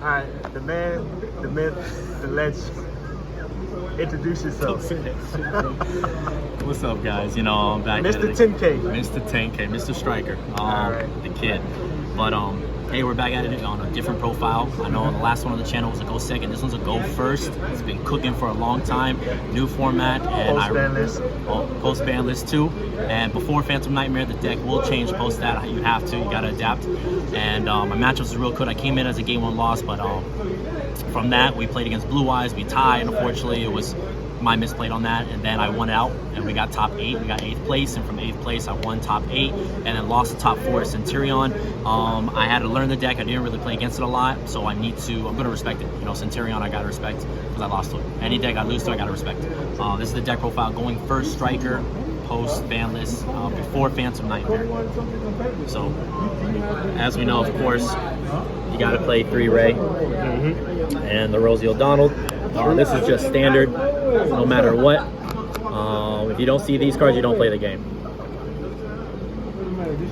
Alright, the man, the myth, the legend. Introduce yourself. What's up, guys? You know, I'm back. Mr. 10K. Mr. 10K, Mr. Striker, the kid. But hey, we're back at it on a different profile. I know the last one on the channel was a go second. This one's a go first. It's been cooking for a long time. New format and post Banlist too. And before Phantom Nightmare, the deck will change post that. You have to. You gotta adapt. And my matchups was real good. I came in as a game 1 loss, but from that we played against Blue Eyes. We tied. Unfortunately, it was my misplayed on that, and then I won out and we got top 8. We got 8th place, and from 8th place I won top 8 and then lost the top 4 to Centurion. I had to learn the deck. I didn't really play against it a lot, so I'm gonna respect it. You know, Centurion I gotta respect because I lost to it. Any deck I lose to I gotta respect. This is the deck profile going first striker, post Banlist, before Phantom Nightmare. So as we know, of course, you gotta play 3 Ray and the Rosie O'Donnell. This is just standard, no matter what. If you don't see these cards, you don't play the game.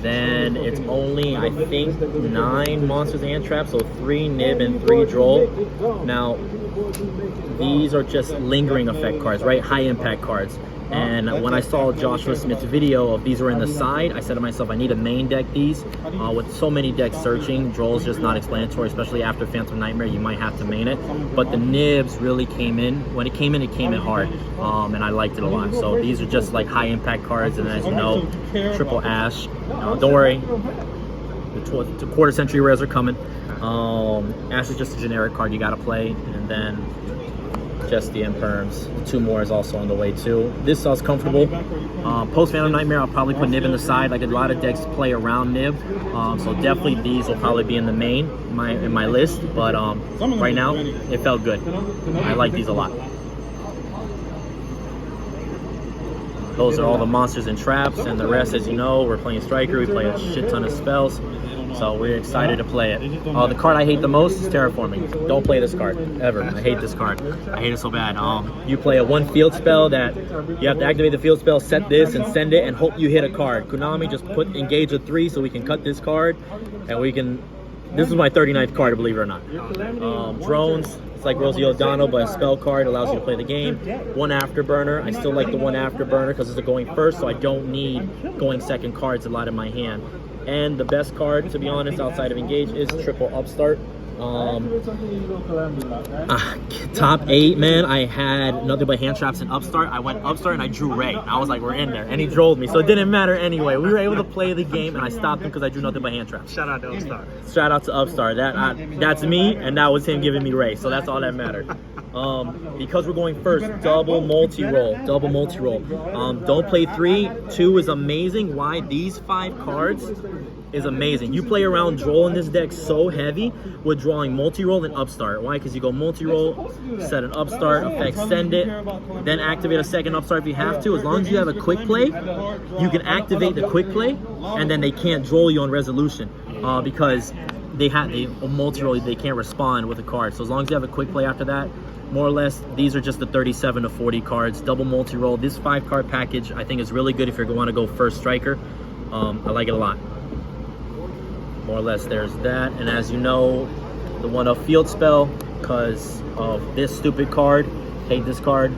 Then it's only, I think, 9 monsters and traps, so 3 nib and 3 droll. Now, these are just lingering effect cards, right? High impact cards. And when I saw Joshua Smith's video of these were in the side, I said to myself, I need to main deck these. With so many decks searching, Droll's just not explanatory, especially after Phantom Nightmare, you might have to main it. But the nibs really came in. When it came in hard, and I liked it a lot. So these are just like high impact cards, and as you know, triple Ash. Don't worry, the quarter century rares are coming. Ash is just a generic card you gotta play, and then just the Imperms. 2 more is also on the way too. This sauce comfortable. Post Phantom Nightmare, I'll probably put Nib in the side. Like a lot of decks play around Nib, so definitely these will probably be in the main in my list. But right now, it felt good. I like these a lot. Those are all the monsters and traps, and the rest, as you know, we're playing Striker. We play a shit ton of spells. So we're excited to play it. The card I hate the most is Terraforming. Don't play this card, ever. I hate this card. I hate it so bad. You play a 1 field spell that you have to activate the field spell, set this, and send it, and hope you hit a card. Konami just engage a 3 so we can cut this card, and we can... This is my 39th card, believe it or not. Drones, it's like Rosie O'Donnell, but a spell card allows you to play the game. 1 Afterburner. I still like the 1 Afterburner because it's a going first, so I don't need going second cards a lot in my hand. And the best card, to be honest, outside of Engage is triple Upstart. Top 8, man, I had nothing but hand traps and Upstart. I went Upstart and I drew Ray. I was like, we're in there. And he drolled me, so it didn't matter anyway. We were able to play the game, and I stopped him because I drew nothing but hand traps. Shout out to Upstart. Shout out to Upstart. That's me, and that was him giving me Ray, so that's all that mattered. Because we're going first, double multi-roll. Don't play 3. 2 is amazing. Why? These 5 cards is amazing. You play around Droll in this deck so heavy with drawing multi-roll and Upstart. Why? Because you go multi-roll, set an Upstart, effect send it, then activate a second Upstart if you have to. As long as you have a quick play, you can activate the quick play, and then they can't Droll you on resolution because they multi-roll, they can't respond with a card. So as long as you have a quick play after that, more or less, these are just the 37 to 40 cards, double multi-roll. This 5-card package I think is really good if you want to go first striker. I like it a lot. More or less, there's that. And as you know, the 1-up field spell, because of this stupid card, hate this card.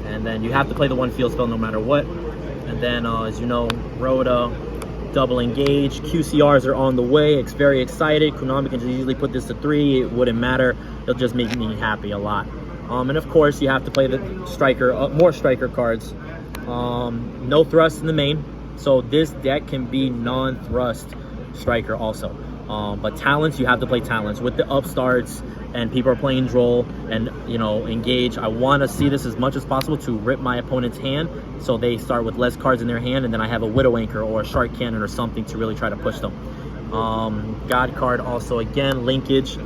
And then you have to play the 1 field spell no matter what. And then, as you know, Rhoda, double engage. QCRs are on the way. It's very excited. Konami can just easily put this to 3. It wouldn't matter. It'll just make me happy a lot. And of course, you have to play the striker, more striker cards. No thrust in the main. So this deck can be non-thrust striker also. But talents, you have to play talents with the upstarts, and people are playing Droll and, you know, engage. I want to see this as much as possible to rip my opponent's hand, so they start with less cards in their hand, and then I have a Widow Anchor or a Shark Cannon or something to really try to push them. God card also, again, linkage,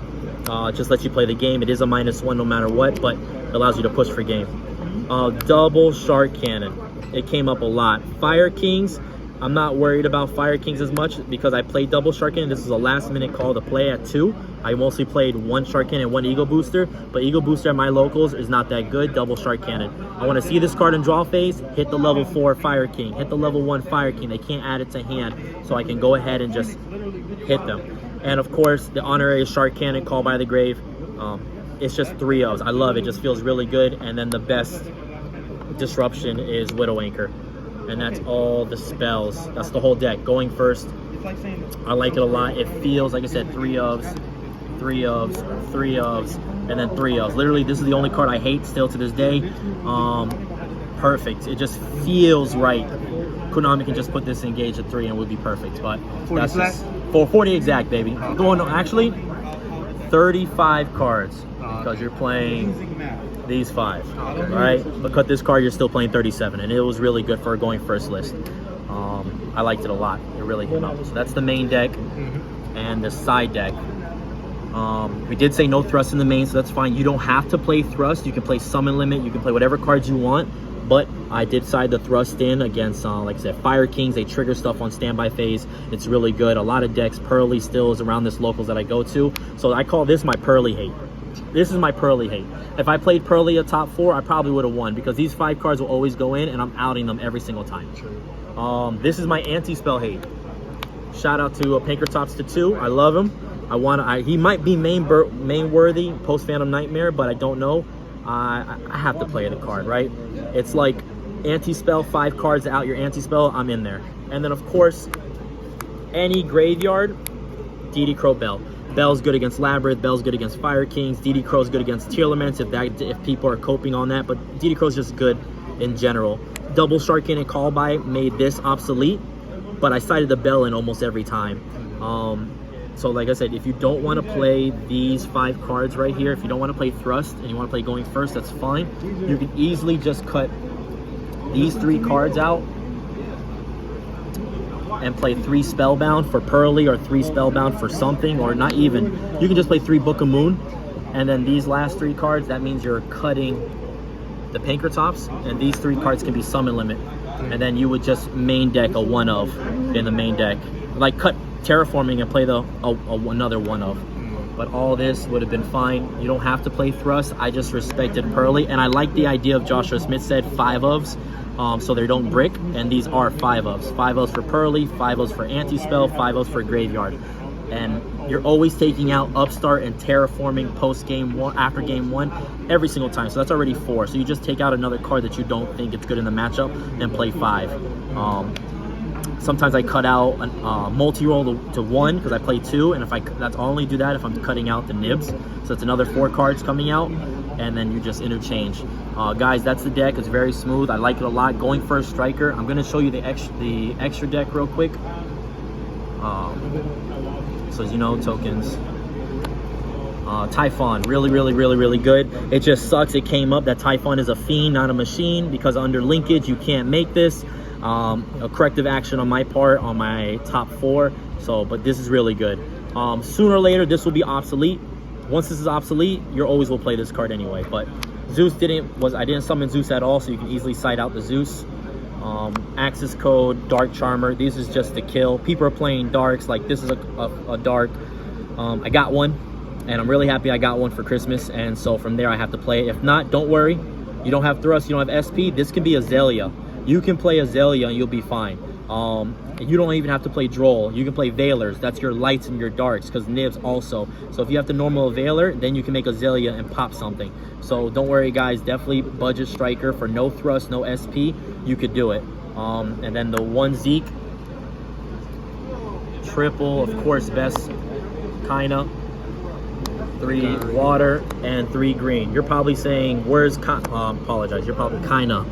just lets you play the game. It is a -1 no matter what, but it allows you to push for game. Double Shark Cannon, it came up a lot. Fire Kings, I'm not worried about Fire Kings as much because I played double Shark Cannon. This is a last minute call to play at 2. I mostly played 1 Shark Cannon and 1 Eagle Booster, but Eagle Booster at my locals is not that good. Double Shark Cannon. I want to see this card in draw phase, hit the level 4 Fire King, hit the level 1 Fire King. They can't add it to hand, so I can go ahead and just hit them. And of course, the honorary Shark Cannon, Call by the Grave. It's just 3 ofs. I love it. Just feels really good. And then the best disruption is Widow Anchor. And that's all the spells. That's the whole deck. Going first, I like it a lot. It feels, like I said, 3 ofs, 3 ofs, 3 ofs, and then 3 ofs. Literally, this is the only card I hate still to this day. Perfect. It just feels right. Konami can just put this in gauge at 3 and it would be perfect. But 40 that's flat? just for 40 exact, baby. Going on, actually, 35 cards because you're playing these 5. All right, but cut this card, you're still playing 37, and it was really good for a going first list. I liked it a lot. It really came out. So that's the main deck and the side deck. We did say no thrust in the main, so that's fine. You don't have to play thrust. You can play summon limit. You can play whatever cards you want. But I did side the thrust in against, like I said, Fire Kings. They trigger stuff on standby phase. It's really good. A lot of decks. Pearly still is around this locals that I go to. So I call this my Pearly hate. This is my Pearly hate. If I played Pearly a top 4, I probably would have won because these 5 cards will always go in and I'm outing them every single time. This is my anti-spell hate. Shout out to Pinkertops to 2. I love him. He might be main worthy post Phantom Nightmare, but I don't know. I have to play the card, right? It's like anti-spell, 5 cards out your anti-spell, I'm in there. And then of course, any graveyard, DD Crow Bell. Bell's good against Labyrinth, Bell's good against Fire Kings, DD Crow's good against Tearlaments if people are coping on that, but DD Crow's just good in general. Double Shark Cannon Call By made this obsolete, but I cited the Bell in almost every time. So like I said, if you don't want to play these 5 cards right here, if you don't want to play Thrust and you want to play going first, that's fine. You can easily just cut these 3 cards out and play 3 Spellbound for Pearly or 3 Spellbound for something, or not even. You can just play 3 Book of Moon, and then these last 3 cards, that means you're cutting the Pinkertops, and these 3 cards can be Summon Limit. And then you would just main deck a 1 of in the main deck. Like cut Terraforming and play another 1 of. But all this would have been fine. You don't have to play Thrust. I just respected Pearly, and I like the idea of Joshua Smith said 5 ofs. So they don't brick, and these are 5 ofs. 5 ofs for Pearly, 5 ofs for anti-spell, 5 ofs for Graveyard. And you're always taking out Upstart and Terraforming post game 1, after game 1, every single time. So that's already 4. So you just take out another card that you don't think it's good in the matchup and play 5. Sometimes I cut out a multi-roll to 1 because I play 2, and I'll only do that if I'm cutting out the nibs. So it's another 4 cards coming out, and then you just interchange. Guys, that's the deck. It's very smooth. I like it a lot. Going first striker. I'm gonna show you the extra deck real quick. So as you know, tokens. Typhon, really good. It just sucks it came up that Typhon is a fiend, not a machine, because under linkage you can't make this. A corrective action on my part on my top 4. So, but this is really good. Sooner or later this will be obsolete. Once this is obsolete, you always will play this card anyway. But Zeus I didn't summon Zeus at all, so you can easily side out the Zeus. Access code, Dark Charmer. This is just to kill. People are playing darks, like this is a dark. I got one, and I'm really happy I got one for Christmas, and so from there I have to play it. If not, don't worry. You don't have Thrust, you don't have SP. This can be Azalea. You can play Azalea and you'll be fine. You don't even have to play Droll. You can play Veilers. That's your lights and your darks, because Nibs also. So if you have the normal Veiler, then you can make Azalea and pop something. So don't worry, guys. Definitely budget striker for no Thrust, no SP. You could do it. And then the 1 Zeke. Triple, of course, best. Kinda. 3 water and 3 green. You're probably saying, where's apologize. You're probably kinda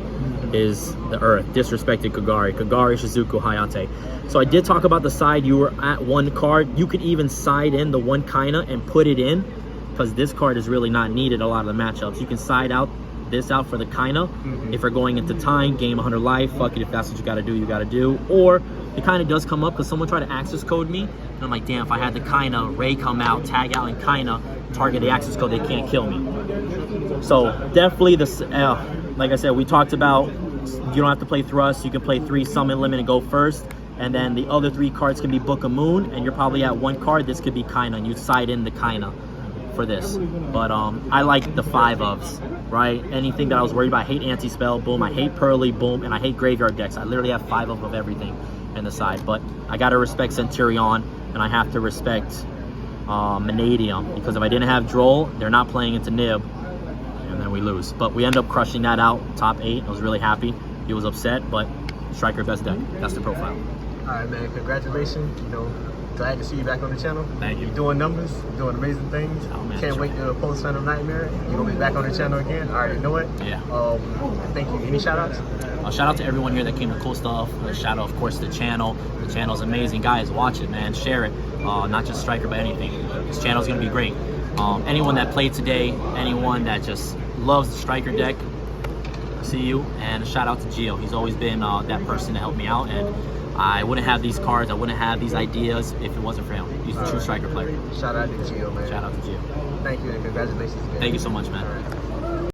is the earth. Disrespected Kagari, Shizuku, Hayate. So I did talk about the side. You were at 1 card. You could even side in the 1 Kaina and put it in, because this card is really not needed a lot of the matchups. You can side out this out for the Kaina. If you're going into time, game 100 life, fuck it, if that's what you gotta do, you gotta do. Or it kind of does come up because someone tried to access code me, and I'm like, damn, if I had the Kaina, Ray come out, tag out, and Kaina target the access code, they can't kill me. So definitely this, like I said, we talked about you don't have to play Thrust. You can play 3 Summon Limit and go first, and then the other 3 cards can be Book of Moon, and you're probably at 1 card. This could be Kaina, and you side in the Kaina for this. But I like the 5 ofs, right? Anything that I was worried about. I hate anti-spell, boom. I hate Pearly, boom. And I hate graveyard decks. I literally have 5 of everything in the side. But I gotta respect Centurion, and I have to respect Vanadium, because if I didn't have Droll, they're not playing into Nib, and then we lose. But we end up crushing that out, top 8. I was really happy. He was upset, but striker best deck. That's the profile. All right, man. Congratulations. You know, glad to see you back on the channel. Thank you. You're doing numbers, you're doing amazing things. Oh, man, Can't wait to post Phantom Nightmare. You're gonna be back on the channel again. All right, you know what? Yeah. Thank you. Any shout outs? Shout out to everyone here that came to Cool Stuff. Shout out, of course, to the channel. The channel's amazing. Guys, watch it, man. Share it. Not just Striker, but anything. This channel's going to be great. Anyone that played today, anyone that just loves the Striker deck, see you. And a shout out to Gio. He's always been that person to help me out. And I wouldn't have these cards, I wouldn't have these ideas if it wasn't for him. He's a true Striker player. Shout out to Gio, man. Shout out to Gio. Thank you and congratulations again. Thank you so much, man.